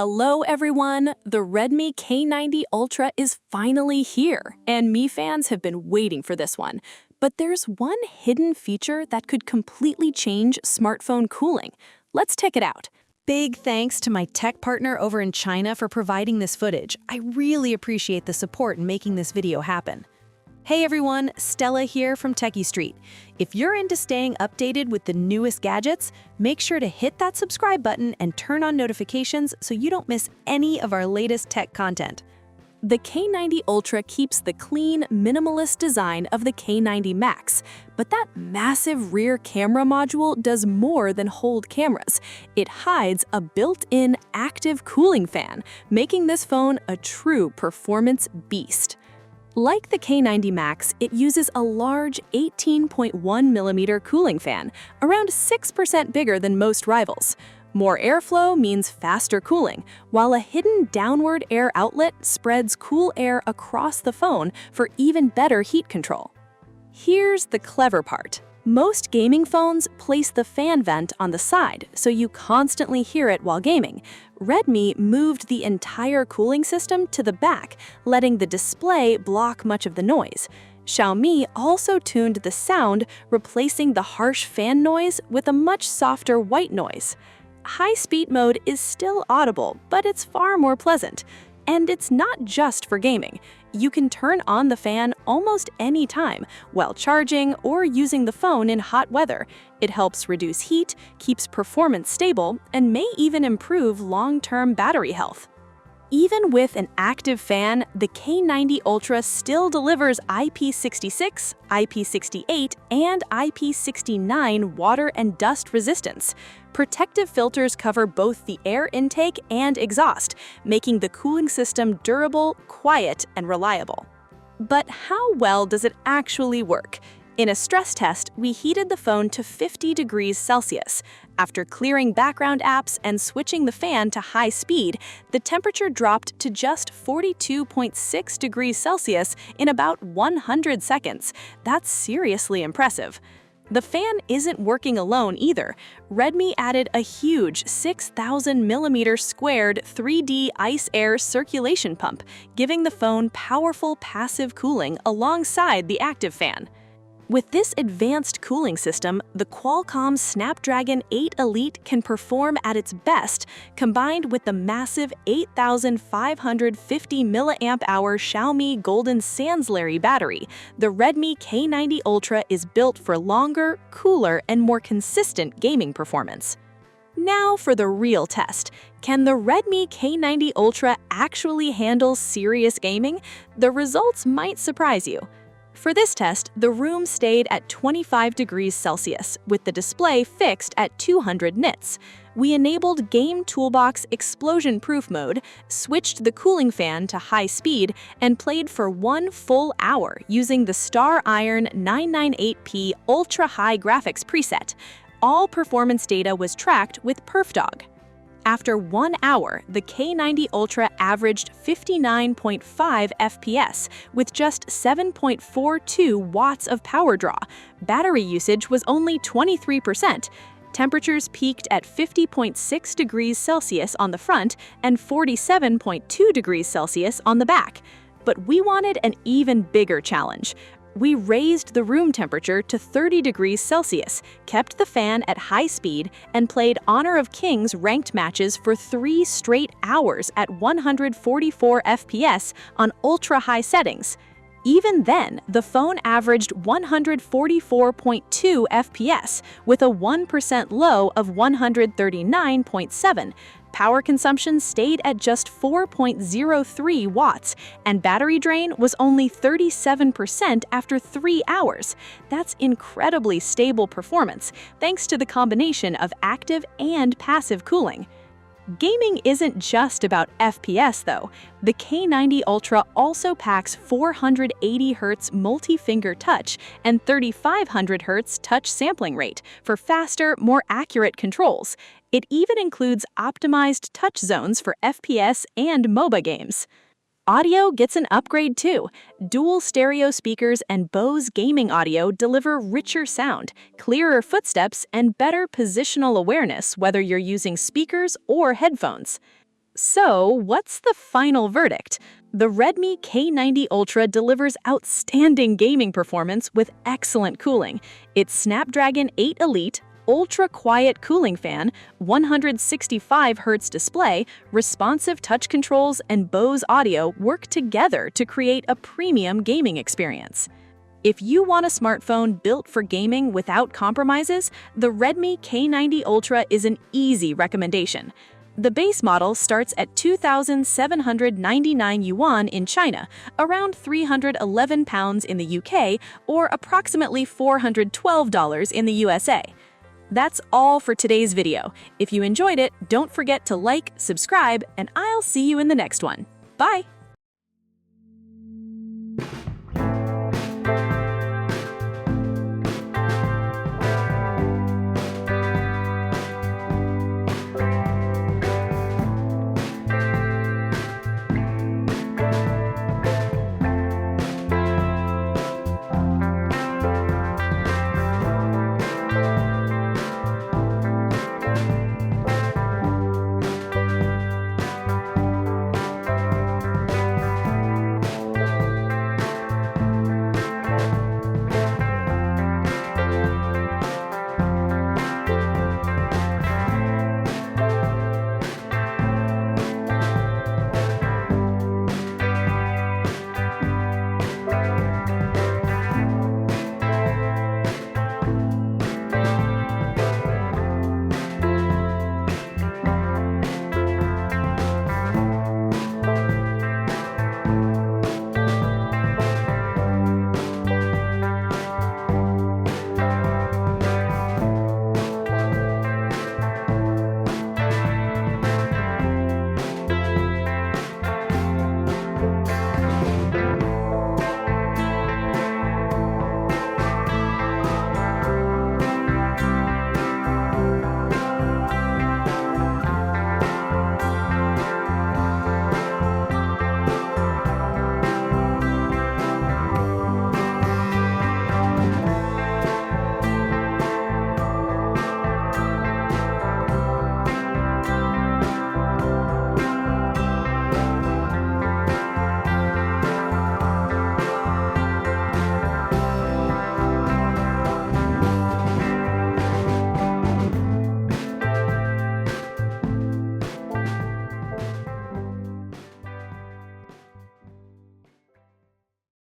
Hello everyone! The Redmi K90 Ultra is finally here, and Mi fans have been waiting for this one. But there's one hidden feature that could completely change smartphone cooling. Let's check it out. Big thanks to my tech partner over in China for providing this footage. I really appreciate the support in making this video happen. Hey everyone, Stella here from techiestreet. If you're into staying updated with the newest gadgets, make sure to hit that subscribe button and turn on notifications so you don't miss any of our latest tech content. The K90 Ultra keeps the clean, minimalist design of the K90 Max, but that massive rear camera module does more than hold cameras. It hides a built-in active cooling fan, making this phone a true performance beast. Like the K90 Max, it uses a large 18.1mm cooling fan, around 6% bigger than most rivals. More airflow means faster cooling, while a hidden downward air outlet spreads cool air across the phone for even better heat control. Here's the clever part. Most gaming phones place the fan vent on the side, so you constantly hear it while gaming. Redmi moved the entire cooling system to the back, letting the display block much of the noise. Xiaomi also tuned the sound, replacing the harsh fan noise with a much softer white noise. High-speed mode is still audible, but it's far more pleasant. And it's not just for gaming. You can turn on the fan almost any time, while charging or using the phone in hot weather. It helps reduce heat, keeps performance stable, and may even improve long-term battery health. Even with an active fan, the K90 Ultra still delivers IP66, IP68, and IP69 water and dust resistance. Protective filters cover both the air intake and exhaust, making the cooling system durable, quiet, and reliable. But how well does it actually work? In a stress test, we heated the phone to 50 degrees Celsius. After clearing background apps and switching the fan to high speed, the temperature dropped to just 42.6 degrees Celsius in about 100 seconds. That's seriously impressive. The fan isn't working alone either. Redmi added a huge 6,000mm squared 3D ice air circulation pump, giving the phone powerful passive cooling alongside the active fan. With this advanced cooling system, the Qualcomm Snapdragon 8 Elite can perform at its best, combined with the massive 8,550 mAh Xiaomi Golden Sanslary battery. The Redmi K90 Ultra is built for longer, cooler, and more consistent gaming performance. Now for the real test. Can the Redmi K90 Ultra actually handle serious gaming? The results might surprise you. For this test, the room stayed at 25 degrees Celsius, with the display fixed at 200 nits. We enabled Game Toolbox explosion-proof mode, switched the cooling fan to high speed, and played for 1 full hour using the Star Iron 998p ultra-high graphics preset. All performance data was tracked with PerfDog. After 1 hour, the K90 Ultra averaged 59.5 FPS with just 7.42 watts of power draw. Battery usage was only 23%. Temperatures peaked at 50.6 degrees Celsius on the front and 47.2 degrees Celsius on the back. But we wanted an even bigger challenge. We raised the room temperature to 30 degrees Celsius, kept the fan at high speed, and played Honor of Kings ranked matches for 3 straight hours at 144 FPS on ultra-high settings. Even then, the phone averaged 144.2 FPS, with a 1% low of 139.7. Power consumption stayed at just 4.03 watts, and battery drain was only 37% after 3 hours. That's incredibly stable performance, thanks to the combination of active and passive cooling. Gaming isn't just about FPS though. The K90 Ultra also packs 480Hz multi-finger touch and 3500Hz touch sampling rate for faster, more accurate controls. It even includes optimized touch zones for FPS and MOBA games. Audio gets an upgrade too. Dual stereo speakers and Bose gaming audio deliver richer sound, clearer footsteps, and better positional awareness whether you're using speakers or headphones. So, what's the final verdict? The Redmi K90 Ultra delivers outstanding gaming performance with excellent cooling. Its Snapdragon 8 Elite, ultra-quiet cooling fan, 165Hz display, responsive touch controls, and Bose audio work together to create a premium gaming experience. If you want a smartphone built for gaming without compromises, the Redmi K90 Ultra is an easy recommendation. The base model starts at 2,799 yuan in China, around £311 in the UK, or approximately $412 in the USA. That's all for today's video. If you enjoyed it, don't forget to like, subscribe, and I'll see you in the next one. Bye!